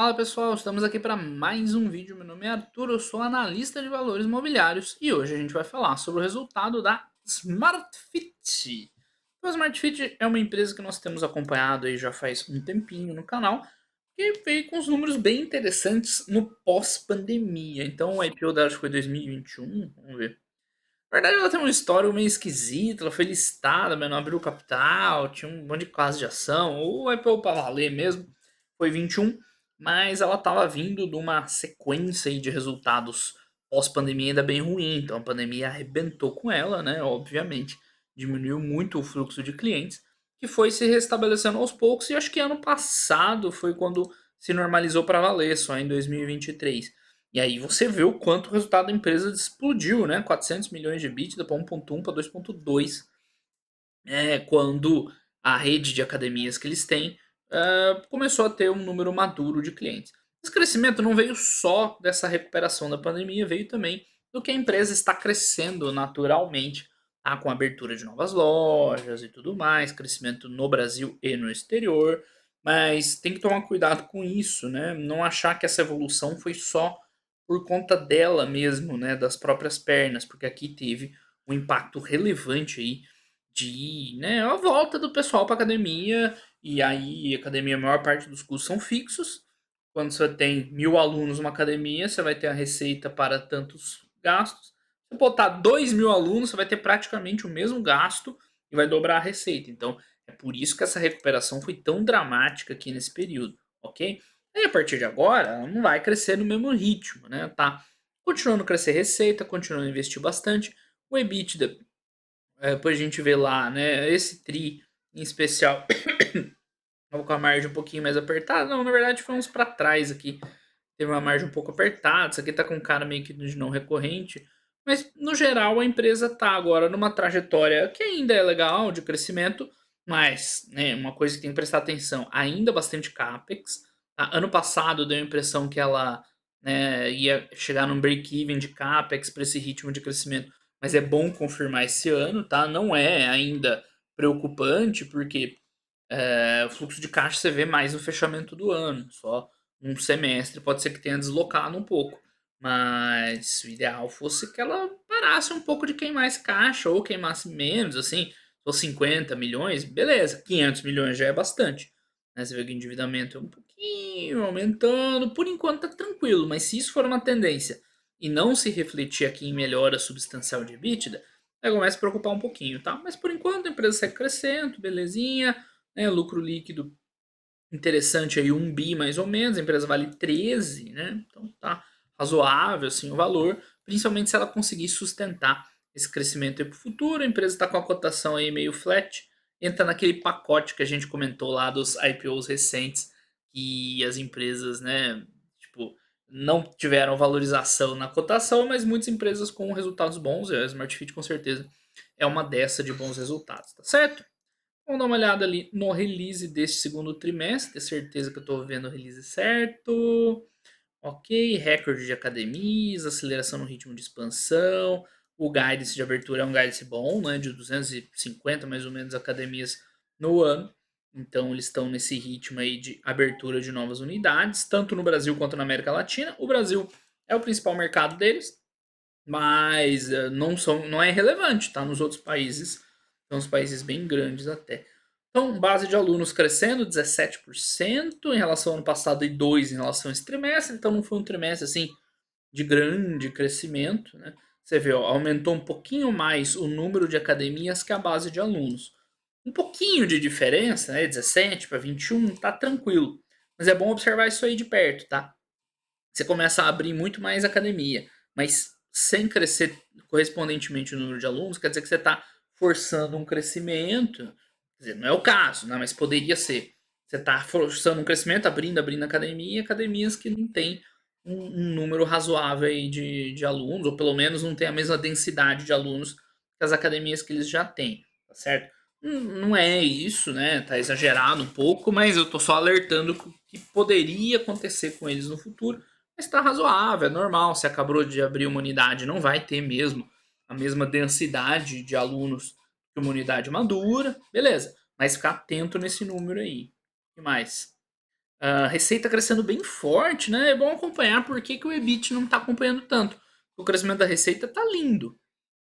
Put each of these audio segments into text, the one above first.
Fala pessoal, estamos aqui para mais um vídeo. Meu nome é Arthur, eu sou analista de valores imobiliários e hoje a gente vai falar sobre o resultado da SmartFit. A SmartFit é uma empresa que nós temos acompanhado aí já faz um tempinho no canal e veio com uns números bem interessantes no pós-pandemia. Então o IPO dela acho que foi 2021, vamos ver. Na verdade ela tem uma história meio esquisita, ela foi listada, mas não abriu capital, tinha um monte de classe de ação, o IPO para valer mesmo foi 21, mas ela estava vindo de uma sequência aí de resultados pós-pandemia ainda bem ruim, então a pandemia arrebentou com ela, né, obviamente, diminuiu muito o fluxo de clientes, que foi se restabelecendo aos poucos e acho que ano passado foi quando se normalizou para valer, só em 2023. E aí você vê o quanto o resultado da empresa explodiu, né, 400 milhões de EBITDA para 1.1 para 2.2, quando a rede de academias que eles têm começou a ter um número maduro de clientes. Esse crescimento não veio só dessa recuperação da pandemia, veio também do que a empresa está crescendo naturalmente, tá? Com a abertura de novas lojas e tudo mais, crescimento no Brasil e no exterior. Mas tem que tomar cuidado com isso, né? Não achar que essa evolução foi só por conta dela mesmo, né? Das próprias pernas, porque aqui teve um impacto relevante aí de, né, a volta do pessoal para academia, e aí academia a maior parte dos custos são fixos. Quando você tem 1000 alunos numa academia, você vai ter a receita para tantos gastos. Se botar 2000 alunos, você vai ter praticamente o mesmo gasto e vai dobrar a receita. Então, é por isso que essa recuperação foi tão dramática aqui nesse período, ok? E a partir de agora, ela não vai crescer no mesmo ritmo, né? Tá continuando a crescer receita, continuando a investir bastante. O EBITDA depois a gente vê lá, né, esse tri em especial, tava com a margem um pouquinho mais apertada. Não, na verdade foi uns para trás aqui. Teve uma margem um pouco apertada. Isso aqui tá com cara meio que de não recorrente. Mas no geral a empresa tá agora numa trajetória que ainda é legal de crescimento, mas, né, uma coisa que tem que prestar atenção, ainda bastante capex. Tá? Ano passado deu a impressão que ela, né, ia chegar num break-even de capex para esse ritmo de crescimento, mas é bom confirmar esse ano, tá? Não é ainda preocupante, porque o fluxo de caixa você vê mais no fechamento do ano, só um semestre pode ser que tenha deslocado um pouco, mas o ideal fosse que ela parasse um pouco de queimar esse caixa ou queimasse menos, assim, se for 50 milhões, beleza, 500 milhões já é bastante, né? Você vê que o endividamento é um pouquinho aumentando, por enquanto tá tranquilo, mas se isso for uma tendência e não se refletir aqui em melhora substancial de EBITDA, aí começa a preocupar um pouquinho, tá? Mas por enquanto a empresa segue crescendo, belezinha, né, lucro líquido interessante aí, 1 bi mais ou menos, a empresa vale 13, né? Então tá razoável assim o valor, principalmente se ela conseguir sustentar esse crescimento aí para o futuro. A empresa está com a cotação aí meio flat, entra naquele pacote que a gente comentou lá dos IPOs recentes, que as empresas, né, tipo, não tiveram valorização na cotação, mas muitas empresas com resultados bons, e a Smartfit com certeza é uma dessa de bons resultados, tá certo? Vamos dar uma olhada ali no release deste segundo trimestre, ter certeza que eu estou vendo o release certo. Ok, recorde de academias, aceleração no ritmo de expansão. O guidance de abertura é um guidance bom, né, de 250 mais ou menos academias no ano. Então eles estão nesse ritmo aí de abertura de novas unidades, tanto no Brasil quanto na América Latina. O Brasil é o principal mercado deles, mas não é relevante, tá? Nos outros países, são os países bem grandes até. Então, base de alunos crescendo 17% em relação ao ano passado e 2% em relação a esse trimestre, então não foi um trimestre assim de grande crescimento, né? Você vê, ó, aumentou um pouquinho mais o número de academias que a base de alunos. Um pouquinho de diferença, né? 17 para 21, tá tranquilo. Mas é bom observar isso aí de perto, tá? Você começa a abrir muito mais academia, mas sem crescer correspondentemente o número de alunos, quer dizer que você está forçando um crescimento. Quer dizer, não é o caso, né? Mas poderia ser. Você está forçando um crescimento, abrindo academia, e academias que não têm um número razoável aí de alunos, ou pelo menos não tem a mesma densidade de alunos que as academias que eles já têm, tá certo? Não é isso, né? Tá exagerado um pouco, mas eu tô só alertando o que poderia acontecer com eles no futuro. Mas está razoável, é normal. Se acabou de abrir uma unidade, não vai ter mesmo a mesma densidade de alunos que uma unidade madura, beleza. Mas ficar atento nesse número aí. O que mais? A receita crescendo bem forte, né? É bom acompanhar por que, que o EBIT não está acompanhando tanto. O crescimento da receita está lindo,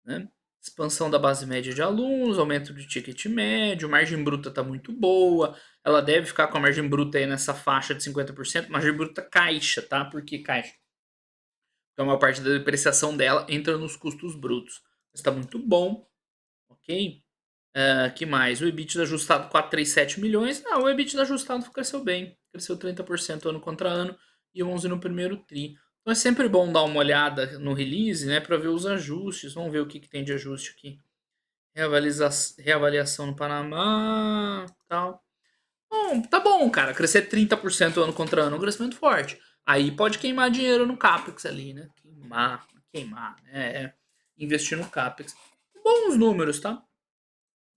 né? Expansão da base média de alunos, aumento do ticket médio, margem bruta está muito boa. Ela deve ficar com a margem bruta aí nessa faixa de 50%, margem bruta caixa, tá? Por que caixa? Porque a maior parte da depreciação dela entra nos custos brutos. Está muito bom, ok? Que mais? O EBITDA ajustado 437 milhões. O EBITDA ajustado cresceu bem. Cresceu 30% ano contra ano e 11% no primeiro TRI. Então é sempre bom dar uma olhada no release, né, para ver os ajustes. Vamos ver o que, que tem de ajuste aqui. Reavaliação no Panamá, tal. Bom, tá bom, cara. Crescer 30% ano contra ano é um crescimento forte. Aí pode queimar dinheiro no CAPEX ali, né? Queimar, né? Investir no CAPEX. Bons números, tá?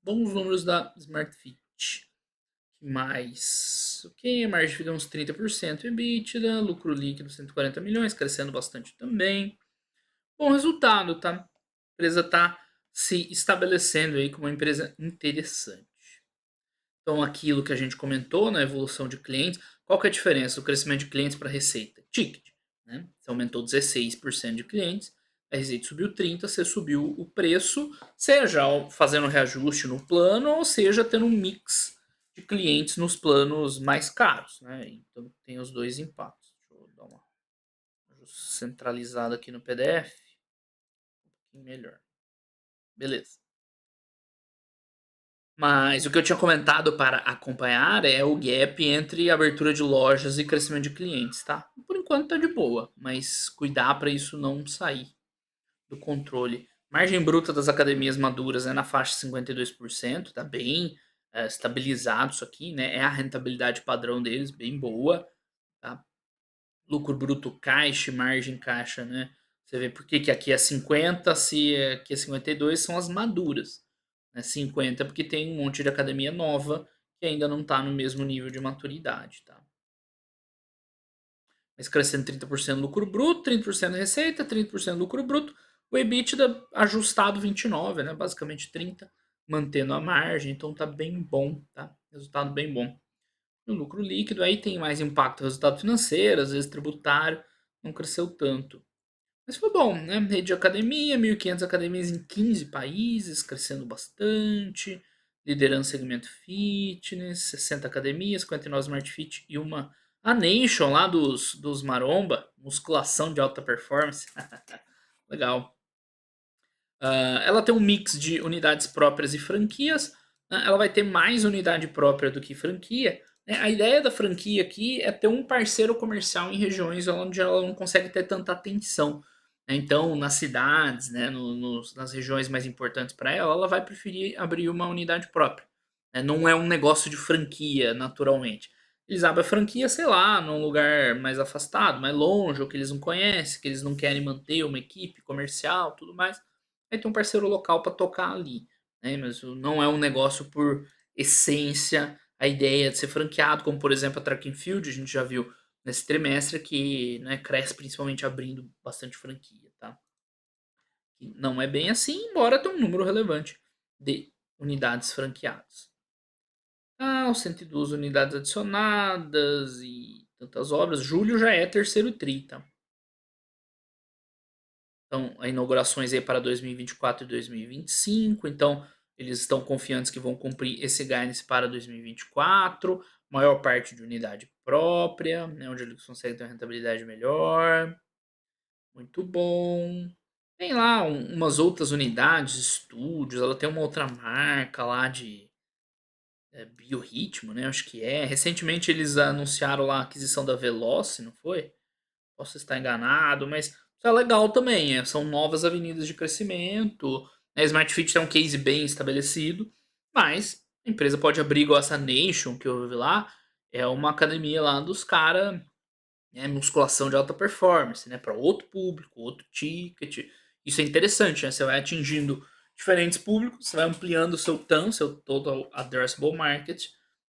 Bons números da Smart Fit. Que mais? Ok, a margem fica uns 30% EBITDA, lucro líquido 140 milhões, crescendo bastante também. Bom resultado, tá? A empresa tá se estabelecendo aí como uma empresa interessante. Então, aquilo que a gente comentou na evolução de clientes, qual que é a diferença do crescimento de clientes para receita? Ticket, né? Você aumentou 16% de clientes, a receita subiu 30%, você subiu o preço, seja fazendo reajuste no plano, ou seja, tendo um mix de clientes nos planos mais caros, né? Então, tem os dois impactos. Deixa eu dar uma centralizada aqui no PDF, um pouquinho melhor. Beleza. Mas o que eu tinha comentado para acompanhar é o gap entre abertura de lojas e crescimento de clientes, tá? Por enquanto tá de boa, mas cuidar para isso não sair do controle. Margem bruta das academias maduras é na faixa de 52%, tá bem estabilizado isso aqui, né? É a rentabilidade padrão deles, bem boa, tá? Lucro bruto caixa, margem caixa, né? Você vê por que aqui é 50, se aqui é 52 são as maduras. Né? 50 porque tem um monte de academia nova que ainda não está no mesmo nível de maturidade, tá? Mas crescendo 30% lucro bruto, 30% receita, 30% lucro bruto, o EBITDA ajustado 29, né? Basicamente 30, mantendo a margem, então tá bem bom, tá? Resultado bem bom. No lucro líquido aí tem mais impacto no resultado financeiro, às vezes tributário, não cresceu tanto. Mas foi bom, né? Rede de academia, 1.500 academias em 15 países, crescendo bastante. Liderando segmento fitness, 60 academias, 59 Smart Fit e uma a Nation lá dos Maromba, musculação de alta performance. Legal. Ela tem um mix de unidades próprias e franquias. Né? Ela vai ter mais unidade própria do que franquia. Né? A ideia da franquia aqui é ter um parceiro comercial em regiões onde ela não consegue ter tanta atenção. Né? Então, nas cidades, né, nas regiões mais importantes para ela, ela vai preferir abrir uma unidade própria. Né? Não é um negócio de franquia, naturalmente. Eles abrem a franquia, sei lá, num lugar mais afastado, mais longe, ou que eles não conhecem, que eles não querem manter uma equipe comercial, tudo mais. Aí tem um parceiro local para tocar ali, né? Mas não é um negócio por essência, a ideia de ser franqueado, como por exemplo a Track and Field, a gente já viu nesse trimestre que, né, cresce principalmente abrindo bastante franquia, tá? E não é bem assim, embora tenha um número relevante de unidades franqueadas. Os 102 unidades adicionadas e tantas obras. Julho já é terceiro tri, tá? Então, inaugurações aí para 2024 e 2025. Então, eles estão confiantes que vão cumprir esse guidance para 2024. Maior parte de unidade própria, né, onde eles conseguem ter uma rentabilidade melhor. Muito bom. Tem lá umas outras unidades, estúdios. Ela tem uma outra marca lá de biorritmo, né? Acho que é. Recentemente eles anunciaram lá a aquisição da Veloce, não foi? Posso estar enganado, mas isso é legal também. São novas avenidas de crescimento. A Smart Fit tem um case bem estabelecido, mas a empresa pode abrir igual essa Nation que eu vi lá. É uma academia lá dos caras, musculação de alta performance, né? Para outro público, outro ticket. Isso é interessante, né? Você vai atingindo diferentes públicos, você vai ampliando o seu TAM, seu Total Addressable Market,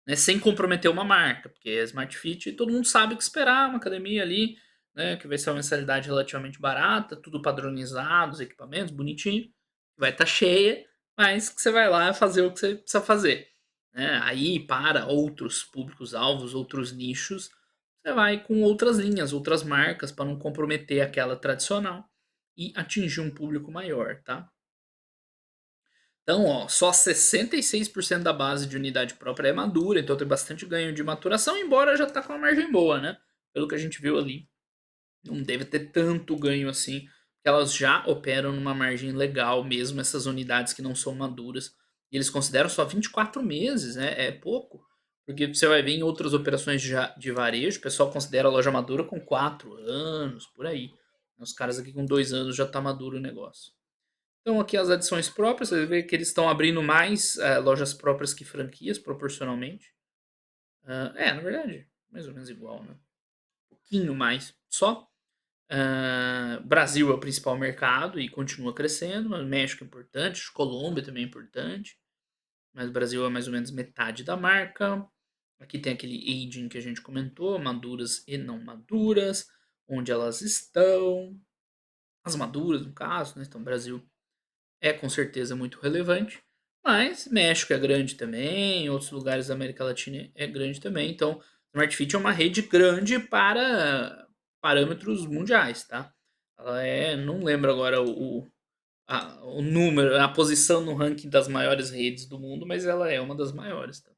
né? Sem comprometer uma marca, porque a Smart Fit todo mundo sabe o que esperar, uma academia ali, né? Que vai ser uma mensalidade relativamente barata, tudo padronizado, os equipamentos, bonitinho, vai estar cheia, mas que você vai lá fazer o que você precisa fazer. Né? Aí para outros públicos-alvos, outros nichos, você vai com outras linhas, outras marcas, para não comprometer aquela tradicional e atingir um público maior, tá? Então, ó, só 66% da base de unidade própria é madura, então tem bastante ganho de maturação, embora já tá com uma margem boa, né? Pelo que a gente viu ali, não deve ter tanto ganho assim, porque elas já operam numa margem legal mesmo, essas unidades que não são maduras. E eles consideram só 24 meses, né? É pouco. Porque você vai ver em outras operações de varejo, o pessoal considera a loja madura com 4 anos, por aí. Os caras aqui com 2 anos já tá maduro o negócio. Então aqui as adições próprias, você vê que eles estão abrindo mais lojas próprias que franquias, proporcionalmente. Na verdade, mais ou menos igual, né? Um pouquinho mais, só. Brasil é o principal mercado e continua crescendo, mas México é importante, Colômbia também é importante, mas o Brasil é mais ou menos metade da marca. Aqui tem aquele aging que a gente comentou, maduras e não maduras, onde elas estão, as maduras no caso, né? Então o Brasil é com certeza muito relevante, mas México é grande também, outros lugares da América Latina é grande também, então Smart Fit é uma rede grande para parâmetros mundiais, tá? Ela é, não lembro agora o número, a posição no ranking das maiores redes do mundo, mas ela é uma das maiores, tá?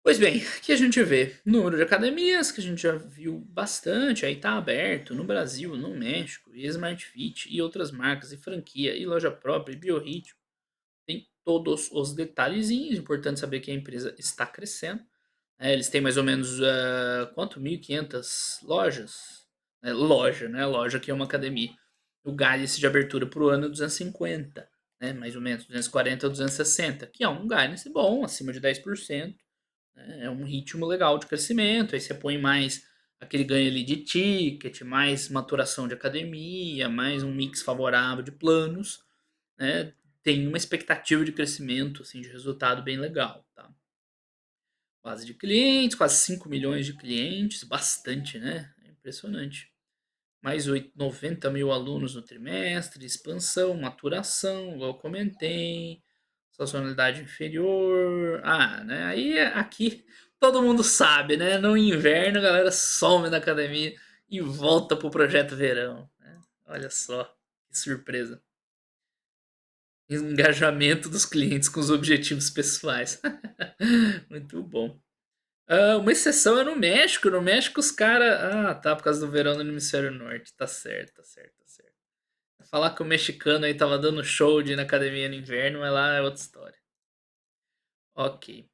Pois bem, aqui a gente vê número de academias, que a gente já viu bastante, aí tá aberto no Brasil, no México, e Smart Fit, e outras marcas, e franquia, e loja própria, e biorritmo. Tem todos os detalhezinhos, importante saber que a empresa está crescendo. Eles têm mais ou menos, quanto? 1.500 lojas? Loja, né? Loja que é uma academia. O guidance de abertura para o ano é 250, né? Mais ou menos, 240 a 260, que é um guidance bom, acima de 10%. Né? É um ritmo legal de crescimento. Aí você põe mais aquele ganho ali de ticket, mais maturação de academia, mais um mix favorável de planos, né? Tem uma expectativa de crescimento, assim, de resultado bem legal, tá? Base de clientes, quase 5 milhões de clientes, bastante, né? É impressionante. Mais 90 mil alunos no trimestre, expansão, maturação, igual eu comentei, sazonalidade inferior. Né? Aí aqui todo mundo sabe, né? No inverno a galera some da academia e volta pro projeto verão. Né? Olha só, que surpresa. Engajamento dos clientes com os objetivos pessoais. Muito bom. Uma exceção é no México. No México os caras. Ah, tá, por causa do verão no hemisfério norte. Tá certo, tá certo, tá certo. Falar que o mexicano aí tava dando show de ir na academia no inverno, mas lá é outra história. Ok.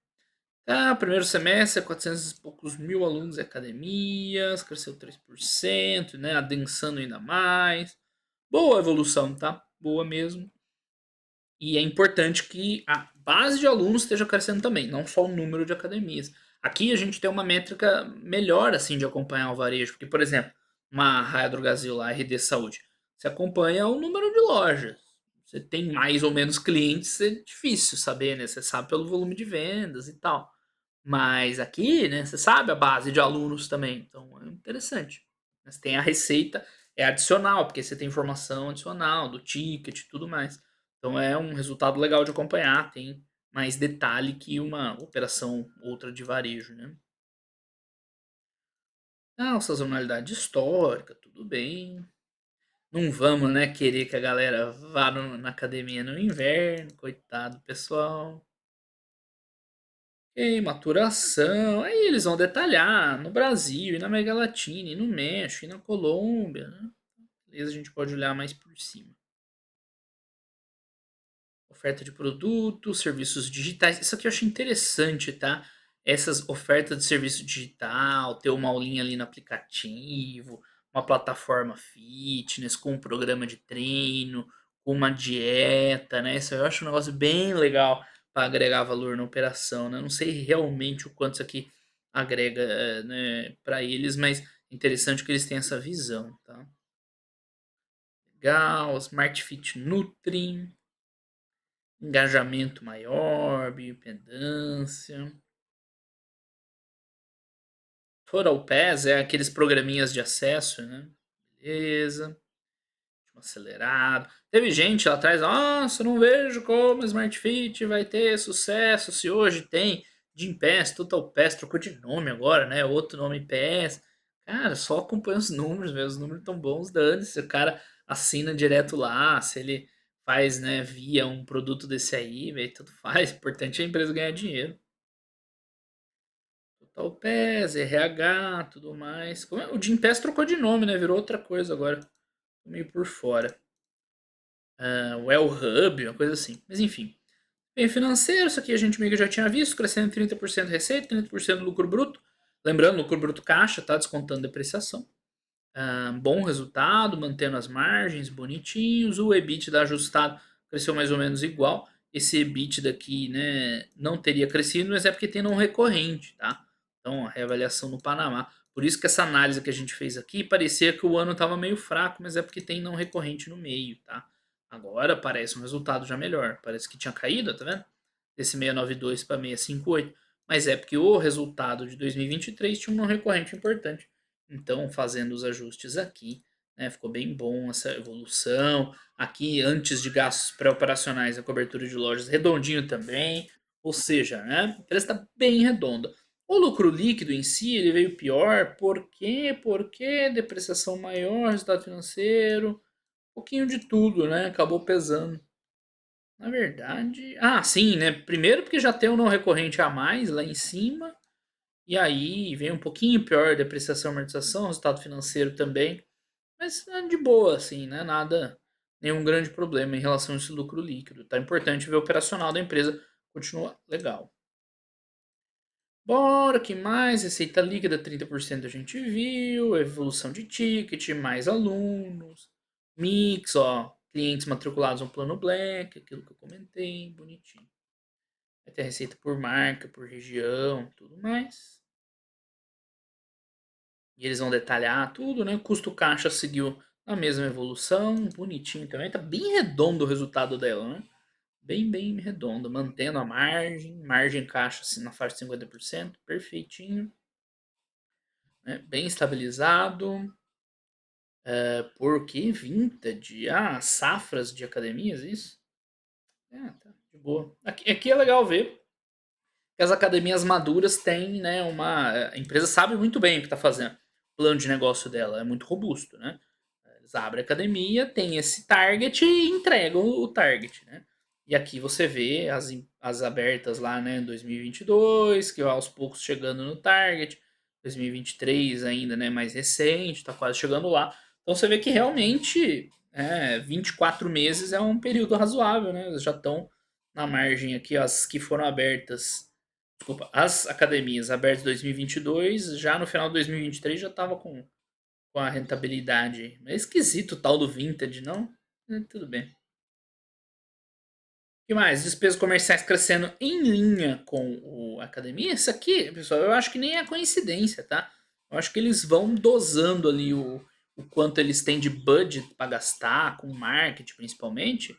Tá, primeiro semestre, 400 e poucos mil alunos em academias, cresceu 3%, né? Adensando ainda mais. Boa evolução, tá? Boa mesmo. E é importante que a base de alunos esteja crescendo também, não só o número de academias. Aqui a gente tem uma métrica melhor assim de acompanhar o varejo, porque, por exemplo, uma Raia Drogasil lá, RD Saúde, você acompanha o número de lojas. Você tem mais ou menos clientes, é difícil saber, né? Você sabe pelo volume de vendas e tal. Mas aqui, né, você sabe a base de alunos também, então é interessante. Mas tem a receita, é adicional, porque você tem informação adicional do ticket e tudo mais. Então é um resultado legal de acompanhar, tem mais detalhe que uma operação outra de varejo, né? Sazonalidade histórica, tudo bem. Não vamos, né, querer que a galera vá na academia no inverno, coitado do pessoal. E maturação, aí eles vão detalhar no Brasil, e na América Latina, e no México, e na Colômbia, né? Beleza, a gente pode olhar mais por cima. Oferta de produtos, serviços digitais. Isso aqui eu achei interessante, tá? Essas ofertas de serviço digital, ter uma aulinha ali no aplicativo, uma plataforma fitness com um programa de treino, com uma dieta, né? Isso eu acho um negócio bem legal para agregar valor na operação, né? Eu não sei realmente o quanto isso aqui agrega, né, para eles, mas interessante que eles têm essa visão, tá? Legal, Smart Fit Nutri, engajamento maior, bioimpedância. Total Pass é aqueles programinhas de acesso, né? Beleza. Ritmo acelerado. Teve gente lá atrás, nossa, eu não vejo como a Smart Fit vai ter sucesso se hoje tem Gympass, TotalPass, trocou de nome agora, né? Outro nome Pass. Cara, só acompanha os números, velho. Os números tão bons, dane-se. O cara assina direto lá, se ele faz, né, via um produto desse aí, velho, tudo faz. O importante é a empresa ganhar dinheiro. TotalPass, RH, tudo mais. O Gympass trocou de nome, né? Virou outra coisa agora. Tô meio por fora. Well Hub, uma coisa assim. Mas enfim. Bem financeiro, isso aqui a gente meio que já tinha visto, crescendo 30% de receita, 30% do lucro bruto. Lembrando, lucro bruto caixa, tá descontando depreciação. Bom resultado, mantendo as margens bonitinhos. O EBITDA ajustado cresceu mais ou menos igual. Esse EBITDA daqui, né, não teria crescido, mas é porque tem não recorrente, tá? Então, a reavaliação no Panamá. Por isso que essa análise que a gente fez aqui parecia que o ano estava meio fraco, mas é porque tem não recorrente no meio, tá? Agora parece um resultado já melhor. Parece que tinha caído, tá vendo? Desse 692 para 658. Mas é porque o resultado de 2023 tinha um não recorrente importante. Então, fazendo os ajustes aqui, né, ficou bem bom essa evolução. Aqui, antes de gastos pré-operacionais, a cobertura de lojas redondinho também. Ou seja, né, a empresa está bem redonda. O lucro líquido em si ele veio pior. Por quê? Porque depreciação maior, resultado financeiro, um pouquinho de tudo, né? Acabou pesando. Na verdade. Ah, sim, né? Primeiro porque já tem um não recorrente a mais lá em cima. E aí vem um pouquinho pior depreciação e amortização, resultado financeiro também. Mas é de boa, assim, né? Nada, nenhum grande problema em relação a esse lucro líquido. Tá importante ver o operacional da empresa continua legal. Bora, que mais? Receita líquida, 30% a gente viu, evolução de ticket, mais alunos, mix, ó, clientes matriculados no plano Black, aquilo que eu comentei, bonitinho. Vai ter receita por marca, por região, tudo mais. E eles vão detalhar tudo, né? O custo caixa seguiu a mesma evolução, bonitinho também. Tá bem redondo o resultado dela, né? Bem, bem redondo, mantendo a margem, margem caixa assim, na faixa de 50%, perfeitinho, né? Bem estabilizado. Porque vintage, safras de academias, isso? Tá, de boa. Aqui é legal ver que as academias maduras têm, né, a empresa sabe muito bem o que está fazendo. O plano de negócio dela é muito robusto, né? Eles abrem a academia, tem esse target e entregam o target, né? E aqui você vê as abertas lá, né, em 2022, que aos poucos chegando no target, 2023 ainda, né, mais recente, tá quase chegando lá. Então você vê que realmente 24 meses é um período razoável, né? Eles já estão na margem aqui, as que foram abertas, desculpa, as academias abertas em 2022, já no final de 2023 já estava com a rentabilidade. É esquisito o tal do vintage, não? Tudo bem. O que mais? Despesas comerciais crescendo em linha com a academia. Isso aqui, pessoal, eu acho que nem é coincidência, tá? Eu acho que eles vão dosando ali o quanto eles têm de budget para gastar, com marketing principalmente,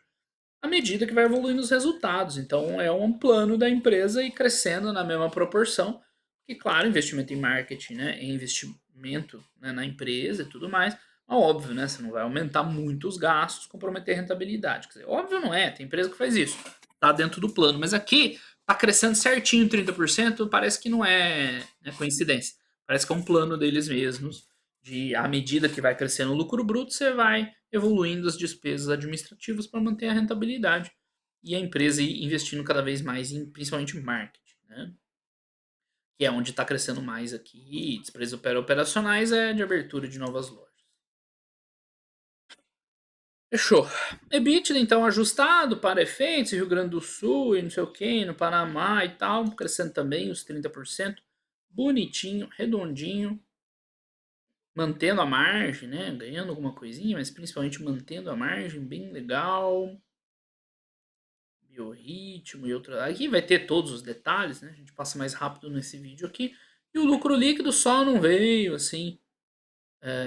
à medida que vai evoluindo os resultados. Então é um plano da empresa ir crescendo na mesma proporção. E claro, investimento em marketing, né? É investimento, né, na empresa e tudo mais. Mas óbvio, né? Você não vai aumentar muito os gastos, comprometer a rentabilidade. Quer dizer, óbvio não é, tem empresa que faz isso. Tá dentro do plano. Mas aqui tá crescendo certinho 30%, parece que não é coincidência. Parece que é um plano deles mesmos. De à medida que vai crescendo o lucro bruto, você vai evoluindo as despesas administrativas para manter a rentabilidade e a empresa ir investindo cada vez mais em principalmente marketing, né? Que é onde está crescendo mais aqui. Despesas operacionais é de abertura de novas lojas. Fechou. EBITDA, então, ajustado para efeitos, Rio Grande do Sul e não sei o que, no Panamá e tal, crescendo também os 30%. Bonitinho, redondinho, mantendo a margem, né? Ganhando alguma coisinha, mas principalmente mantendo a margem, bem legal. Biorritmo e outra. Aqui vai ter todos os detalhes, né? A gente passa mais rápido nesse vídeo aqui. E o lucro líquido só não veio, assim.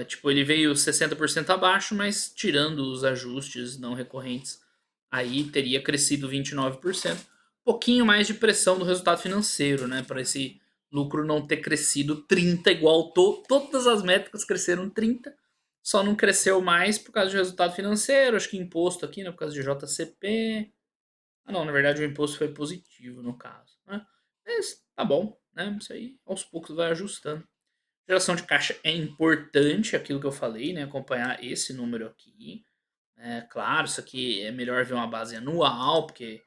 Tipo, ele veio 60% abaixo, mas tirando os ajustes não recorrentes, aí teria crescido 29%. Pouquinho mais de pressão no resultado financeiro, né? Para esse lucro não ter crescido 30, igual todas as métricas cresceram 30, só não cresceu mais por causa de resultado financeiro, acho que imposto aqui, né? Por causa de JCP. Ah, não, na verdade o imposto foi positivo no caso, né? Mas tá bom, né? Isso aí aos poucos vai ajustando. Geração de caixa é importante, aquilo que eu falei, né? Acompanhar esse número aqui. É claro, isso aqui é melhor ver uma base anual, porque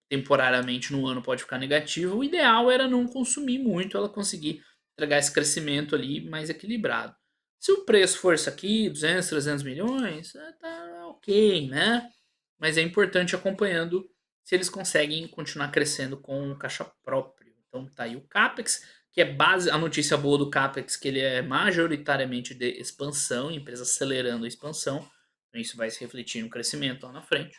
temporariamente no ano pode ficar negativo. O ideal era não consumir muito, ela conseguir entregar esse crescimento ali mais equilibrado. Se o preço for isso aqui, 200, 300 milhões, tá ok, né? Mas é importante acompanhando se eles conseguem continuar crescendo com caixa próprio. Então tá aí o CAPEX, que é base, a notícia boa do CAPEX, que ele é majoritariamente de expansão, empresa acelerando a expansão. Então isso vai se refletir no crescimento lá na frente.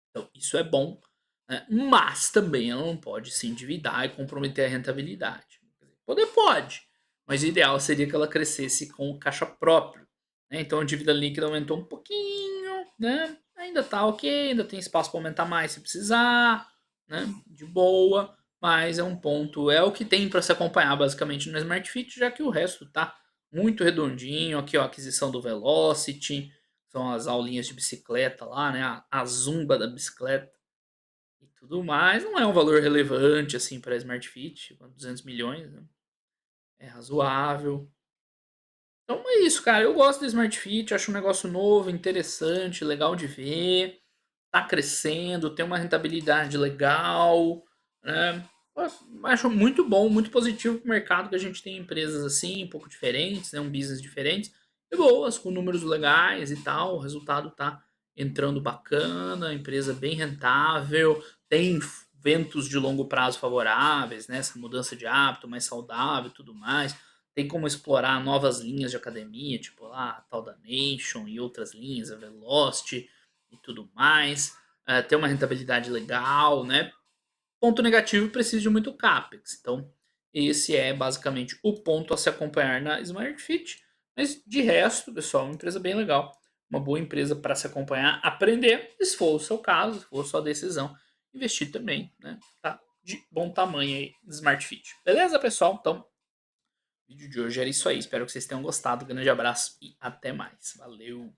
Então isso é bom, né? Mas também ela não pode se endividar e comprometer a rentabilidade. Poder pode, mas o ideal seria que ela crescesse com o caixa próprio, né? Então a dívida líquida aumentou um pouquinho, né? Ainda tá ok, ainda tem espaço para aumentar mais se precisar, né? De boa, mas é um ponto, é o que tem para se acompanhar basicamente no Smart Fit, já que o resto tá muito redondinho. Aqui, ó, a aquisição do Velocity, são as aulinhas de bicicleta lá, né? A zumba da bicicleta e tudo mais. Não é um valor relevante assim para a Smart Fit, 200 milhões, né? É razoável. Então é isso, cara. Eu gosto do Smart Fit, acho um negócio novo, interessante, legal de ver. Tá crescendo, tem uma rentabilidade legal, né? Eu acho muito bom, muito positivo para o mercado que a gente tem empresas assim, um pouco diferentes, né? Um business diferentes, e boas, com números legais e tal. O resultado tá entrando bacana, a empresa bem rentável, tem ventos de longo prazo favoráveis, né? Essa mudança de hábito mais saudável e tudo mais. Tem como explorar novas linhas de academia, tipo lá a tal da Nation e outras linhas, a Velocity e tudo mais. Ter uma rentabilidade legal, né? Ponto negativo, precisa de muito CAPEX. Então, esse é basicamente o ponto a se acompanhar na Smart Fit. Mas de resto, pessoal, uma empresa bem legal. Uma boa empresa para se acompanhar, aprender, se for o seu caso, se for a sua decisão, investir também, né? Tá de bom tamanho aí, Smart Fit. Beleza, pessoal? Então, o vídeo de hoje era isso aí. Espero que vocês tenham gostado. Grande abraço e até mais. Valeu!